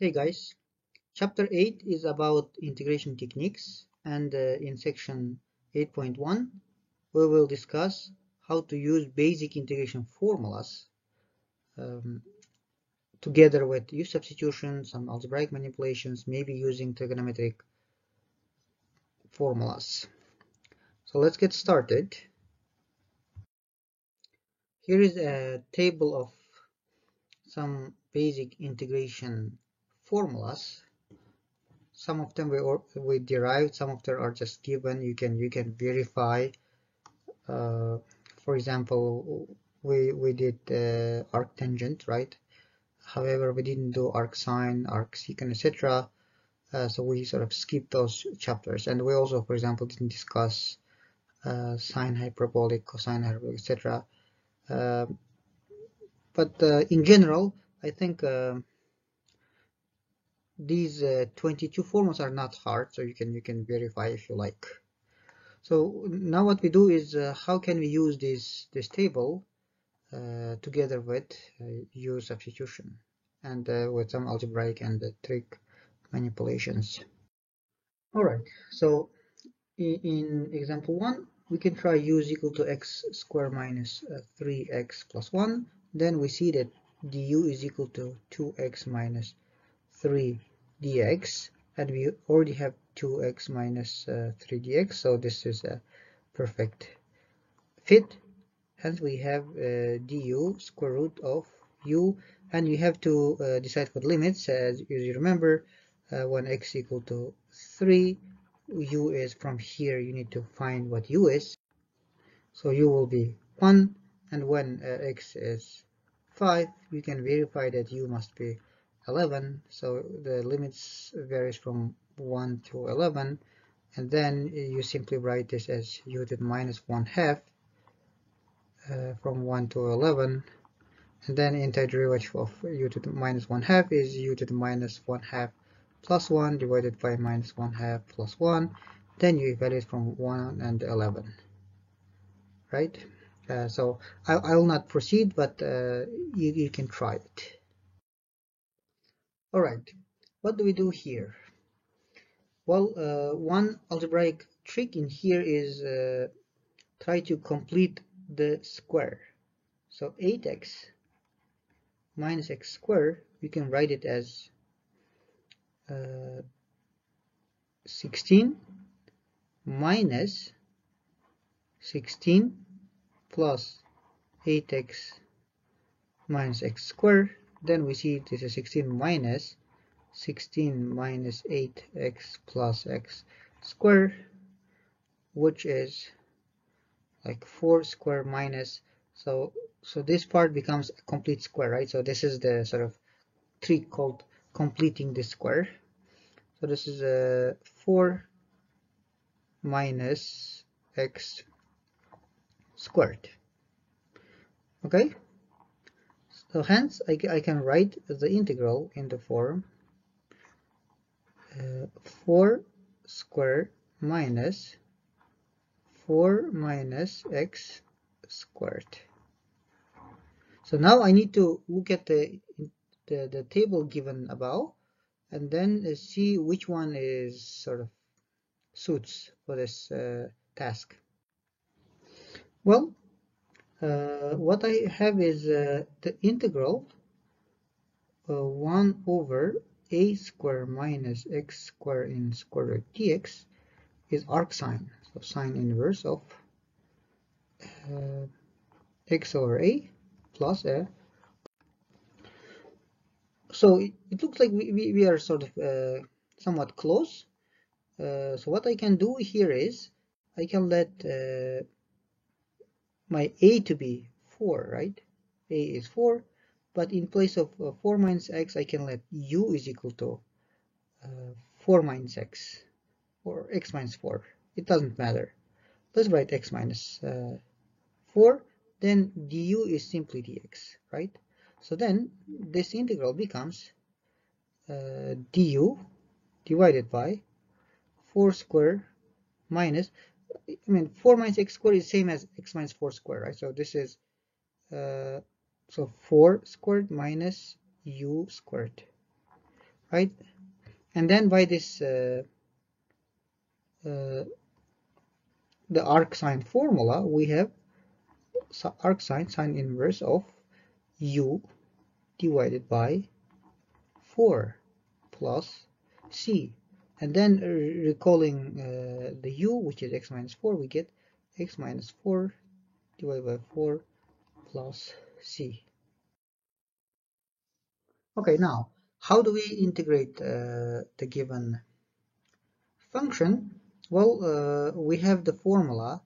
Hey guys, chapter 8 is about integration techniques, and in section 8.1 we will discuss how to use basic integration formulas um, together with U substitution, some algebraic manipulations, maybe using trigonometric formulas. So let's get started. Here is a table of some basic integration formulas. Some of them we derived, some of them are just given. You can verify. For example, we did arctangent, right? However, we didn't do arcsine, arcsecant, etc. So we sort of skipped those chapters, and we also, for example, didn't discuss sine hyperbolic, cosine hyperbolic, etc. But in general, I think these 22 formulas are not hard, so you can verify if you like. So now what we do is how can we use this table together with U substitution and with some algebraic and trig manipulations. Alright, so in example 1, we can try U is equal to x squared minus 3x plus 1. Then we see that du is equal to 2x minus 3 dx, and we already have 2x minus 3 dx, so this is a perfect fit. Hence we have du square root of u, and you have to decide for the limits. As you remember, when x equal to 3, u is from here. You need to find what u is. So u will be 1, and when x is 5, you can verify that u must be 11. So the limits varies from 1 to 11, and then you simply write this as u to the minus 1 half from 1 to 11, and then antiderivative of u to the minus 1 half is u to the minus 1 half plus 1 divided by minus 1 half plus 1. Then you evaluate from 1 and 11, right? So I will not proceed, but you can try it. All right, what do we do here? Well, one algebraic trick in here is try to complete the square. So 8x minus x squared, we can write it as 16 minus 16 plus 8x minus x squared. Then we see this is 16 minus 8x plus x squared, which is like 4 square minus, so this part becomes a complete square, right? So this is the sort of trick called completing the square. So this is a 4 minus x squared. Okay, so hence I can write the integral in the form 4 squared minus 4 minus x squared. So now I need to look at the table given above, and then see which one is sort of suits for this task. Well, what I have is the integral 1 over a square minus x square in square root dx is arcsine, so sine inverse of x over a plus a. So it looks like we are sort of somewhat close. So what I can do here is I can let my a to be 4, right? A is 4, but in place of 4 minus x, I can let u is equal to 4 minus x, or x minus 4. It doesn't matter. Let's write x minus 4. Then du is simply dx, right? So then this integral becomes du divided by 4 squared minus, 4 minus x squared is same as x minus 4 squared, right? So this is so 4 squared minus u squared, right? And then by this the arcsine formula, we have arcsine sine inverse of u divided by 4 plus c. And then recalling the u, which is x minus 4, we get x minus 4 divided by 4 plus c. Okay, now how do we integrate the given function? Well, we have the formula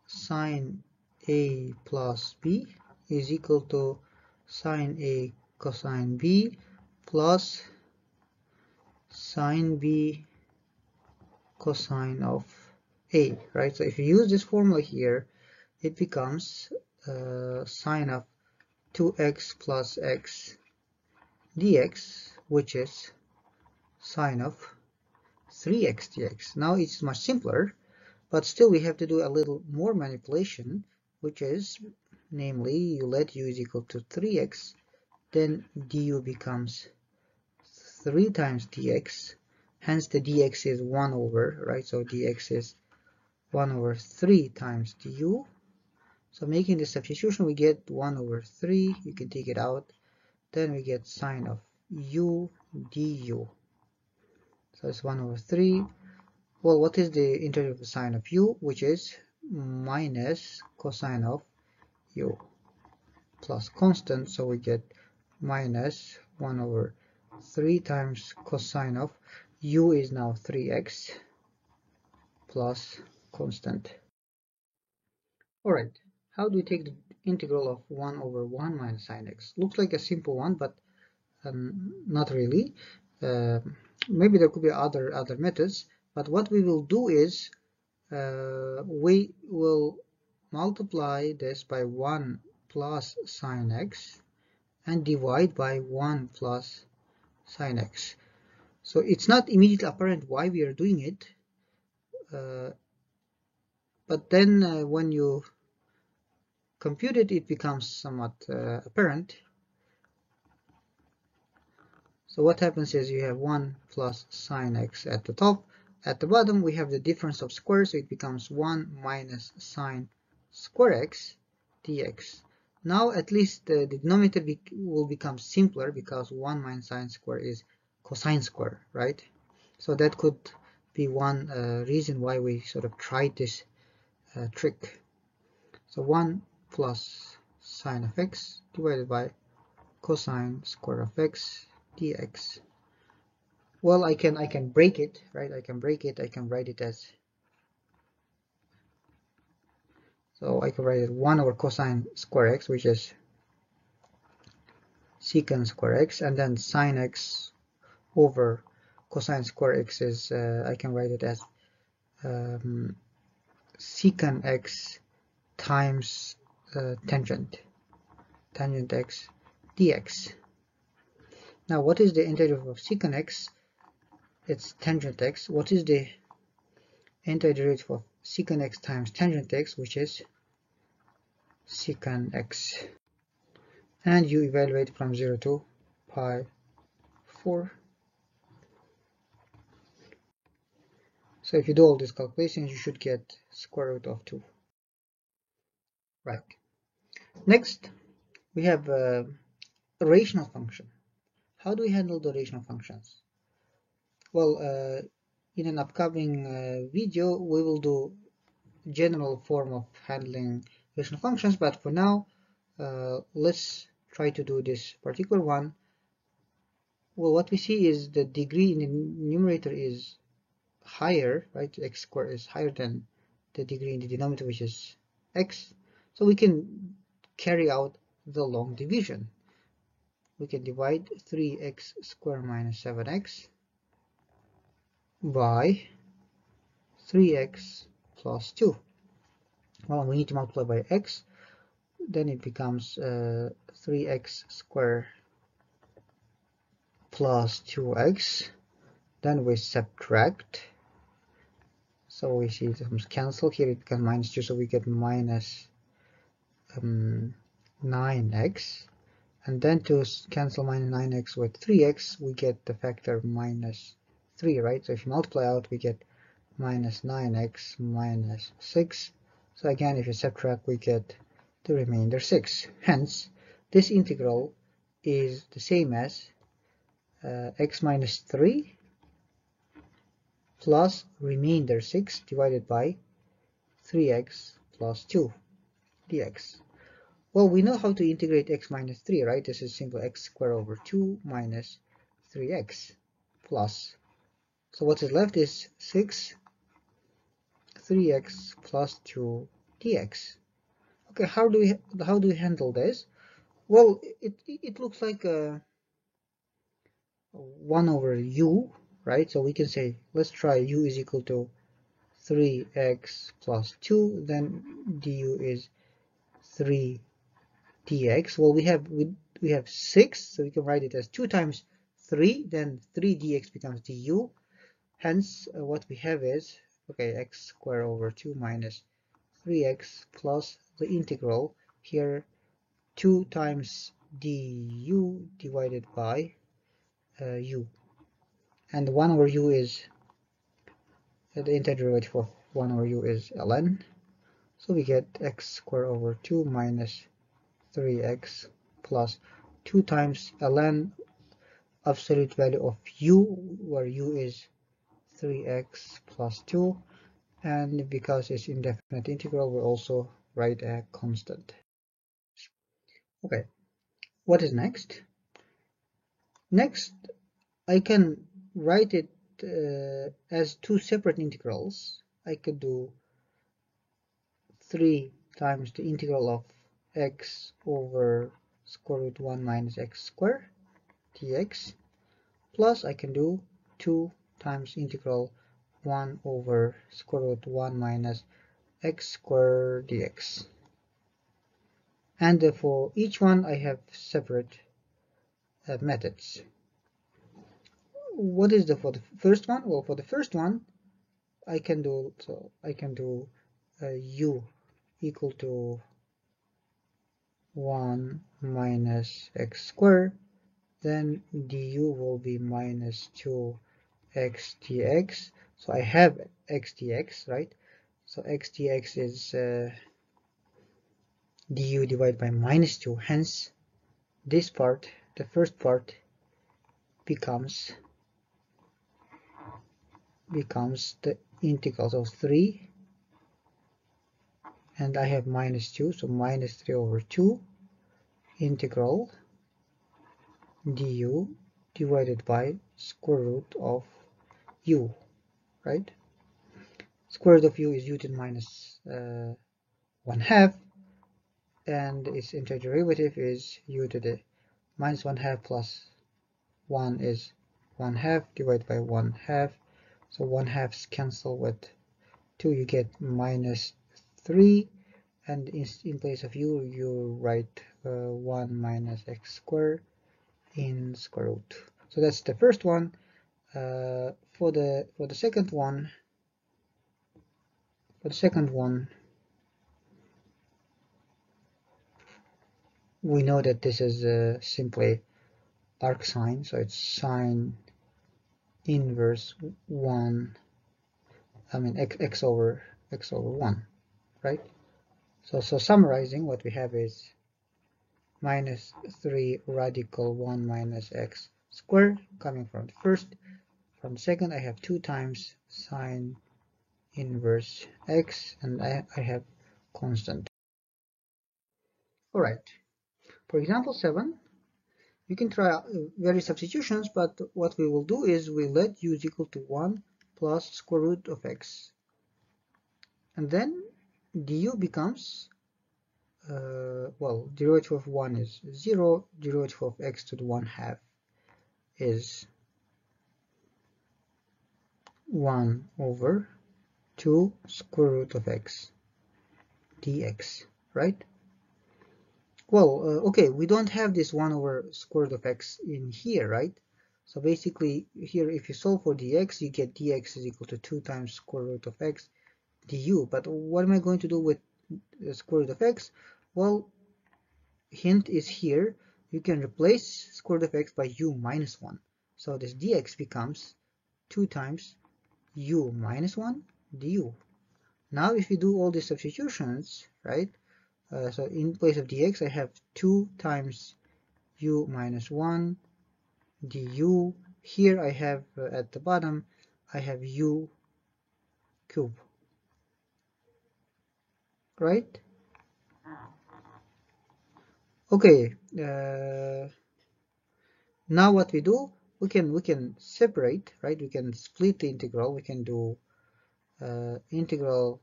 sine a plus b is equal to sine a cosine b plus sine b cosine of a, right? So if you use this formula here, it becomes sine of 2x plus x dx, which is sine of 3x dx. Now it's much simpler, but still we have to do a little more manipulation, which is, namely, you let u is equal to 3x, then du becomes 3 times dx, hence the dx is 1 over, right? So dx is 1 over 3 times du. So making the substitution, we get 1 over 3, you can take it out, then we get sine of u du. So it's 1 over 3. Well, what is the integral of the sine of u? Which is minus cosine of u plus constant, so we get minus 1 over 3 times cosine of u is now 3x plus constant. Alright, how do we take the integral of 1 over 1 minus sine x? Looks like a simple one, but not really. Maybe there could be other methods, but what we will do is we will multiply this by 1 plus sine x and divide by 1 plus sine x. So it's not immediately apparent why we are doing it, but then when you compute it, it becomes somewhat apparent. So what happens is you have 1 plus sine x at the top. At the bottom we have the difference of squares, so it becomes 1 minus sine square x dx. Now at least the denominator will become simpler, because 1 minus sine square is cosine square, right? So that could be one reason why we sort of tried this trick. So 1 plus sine of x divided by cosine square of x dx. Well, I can break it, right? I can break it. I can write it as, so I can write it 1 over cosine square x, which is secant square x, and then sine x over cosine square x is, I can write it as secant x times tangent x dx. Now what is the antiderivative of secant x? It's tangent x. What is the antiderivative of secant x times tangent x, which is secant x? And you evaluate from 0 to pi 4. So if you do all these calculations, you should get square root of 2. Right. Next, we have a rational function. How do we handle the rational functions? Well, in an upcoming video, we will do general form of handling rational functions, but for now, let's try to do this particular one. Well, what we see is the degree in the numerator is higher, right? X squared is higher than the degree in the denominator, which is x. So we can carry out the long division. We can divide 3x squared minus 7x by 3x plus 2. Well, we need to multiply by x, then it becomes 3x squared plus 2x. Then we subtract, so we see it comes cancelled. Here it becomes minus 2, so we get minus 9x. and then to cancel minus 9x with 3x, we get the factor minus 3, right? So if you multiply out, we get minus 9x minus 6. So again, if you subtract, we get the remainder 6. Hence, this integral is the same as x minus 3 plus remainder 6 divided by 3x plus 2 dx. Well, we know how to integrate x minus 3, right? This is simple x squared over 2 minus 3x plus. So what is left is 6 3x plus 2 dx. Okay, how do we handle this? Well, it looks like 1 over u, right? So we can say, let's try u is equal to 3x plus 2, then du is 3 dx. Well, we have 6, so we can write it as 2 times 3, then 3 dx becomes du. Hence, what we have is, okay, x squared over 2 minus 3x plus the integral here, 2 times du divided by u. And 1 over u is, the interderivative of 1 over u is ln. So we get x squared over 2 minus 3x plus 2 times ln absolute value of u, where u is 3x plus 2, and because it's indefinite integral, we also write a constant. Okay, what is next? Next, I can write it as two separate integrals. I could do 3 times the integral of x over square root 1 minus x squared dx, plus I can do 2 times integral 1 over square root 1 minus x squared dx. And for each one I have separate methods. What is for the first one? Well, for the first one I can do u equal to 1 minus x squared, then du will be minus 2x dx. So I have x dx, right? So x dx is du divided by minus 2. Hence, this part, the first part, becomes the integral of 3, and I have minus 2, so minus 3 over 2 integral du divided by square root of u, right? Square root of u is u to the minus 1/2, and its interderivative is u to the minus 1/2 plus 1 is 1/2 divided by 1/2. So 1/2s cancel with 2, you get minus 3, and in place of u, you write 1 minus x squared in square root. So that's the first one. For the second one, we know that this is simply arcsine, so it's sine inverse 1. I mean x over 1, right? So summarizing, what we have is minus 3 radical 1 minus x squared coming from the first. From the second, I have 2 times sine inverse x, and I have constant. Alright, for example 7, you can try various substitutions, but what we will do is we let u is equal to 1 plus square root of x. And then du becomes, well, derivative of 1 is 0, derivative of x to the 1/2 is 1 over 2 square root of x dx, right? Well, okay, we don't have this 1 over square root of x in here, right? So basically here, if you solve for dx, you get dx is equal to 2 times square root of x du. But what am I going to do with the square root of x? Well, hint is here, you can replace square root of x by u minus 1. So this dx becomes 2 times u minus 1 du. Now if you do all these substitutions, right, so in place of dx I have 2 times u minus 1 du. Here I have at the bottom I have u cube, right? Okay, now what we do, we can separate, right? We can split the integral. We can do integral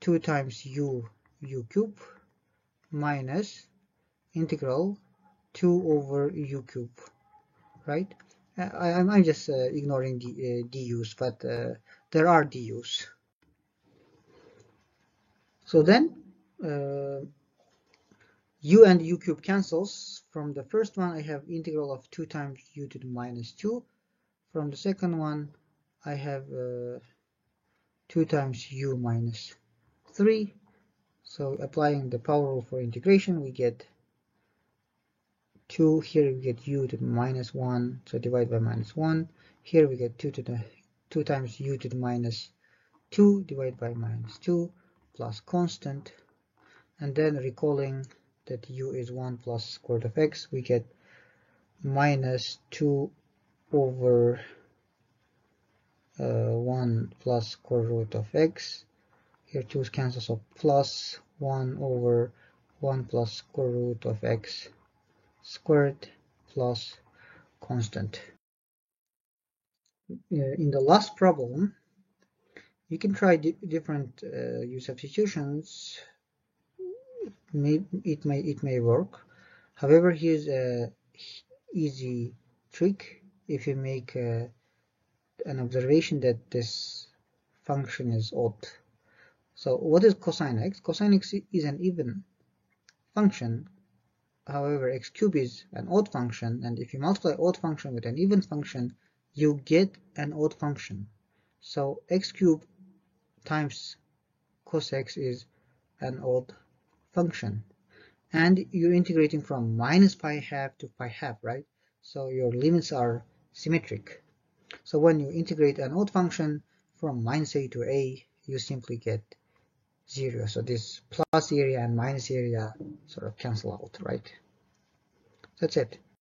2 times u cube minus integral 2 over u cube, right? I'm just ignoring the du's, but there are du's. So then u and u cube cancels. From the first one I have integral of 2 times u to the minus 2. From the second one I have 2 times u minus 3. So applying the power rule for integration, we get 2. Here we get u to the minus 1, so divide by minus 1. Here we get 2 times u to the minus 2 divided by minus 2 plus constant. And then recalling that u is 1 plus square root of x, we get minus 2 over 1 plus square root of x. Here 2 cancels, so plus 1 over 1 plus square root of x squared plus constant. In the last problem, you can try different u substitutions. It may work. However, here's a easy trick. If you make an observation that this function is odd. So what is cosine x? Cosine x is an even function. However, x cubed is an odd function, and if you multiply odd function with an even function, you get an odd function. So x cubed times cos x is an odd function. And you're integrating from minus pi half to pi half, right? So your limits are symmetric. So when you integrate an odd function from minus a to a, you simply get 0. So this plus area and minus area sort of cancel out, right? That's it.